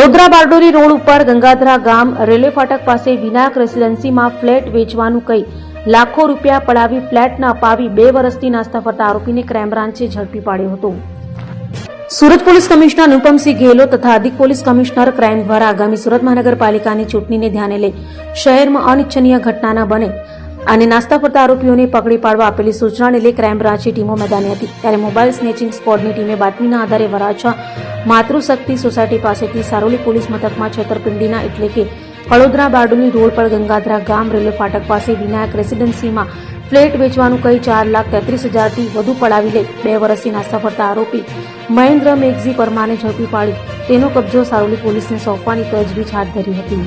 Vadodara Bardoli road ઉપર ગંગાધરા ગામ railway ફાટક પાસે વિનાયક રેસીડેન્સીમાં ફ્લેટ વેચવાનું કહી લાખો રૂપિયા પડાવી ફ્લેટ ન અપાવી 2 વર્ષથી નાસ્તા ફરતા આરોપીને ક્રાઇમ બ્રાન્ચે ઝડપી પાડ્યો હતો। સુરત પોલીસ કમિશનર અનુપમસિંહ ગેહલોત તથા અધિક પોલીસ કમિશનર ક્રાઇમ દ્વારા આગામી સુરત મહાનગરપાલિકાની ચૂંટણીને ધ્યાને લઈ શહેરમાં અનિચ્છનીય ઘટના ન બને અને નાસ્તા ફરતા આરોપીઓને પકડી પાડવા આપેલી સૂચનાને લઈ ક્રાઇમ બ્રાન્ચની ટીમો મેદાને હતી। ત્યારે મોબાઈલ સ્નેચિંગ સ્ક્વોડની ટીમે બાતમીના આધારે વરાછા માતૃશક્તિ સોસાયટી પાસેથી સારોલી પોલીસ મથકમાં છેતરપિંડીના એટલે કે વડોદરા બારડોલી રોડ પર ગંગાધરા ગામ રેલવે ફાટક પાસે વિનાયક રેસીડેન્સીમાં ફ્લેટ વેચવાનું કહી 4,33,000થી વધુ પડાવી લઈ 2 વર્ષથી નાસ્તા ફરતા આરોપી મહેન્દ્ર મેઘજી પરમારને ઝડપી પાડી તેનો કબજો સારોલી પોલીસને સોંપવાની તજવીજ હાથ ધરી હતી।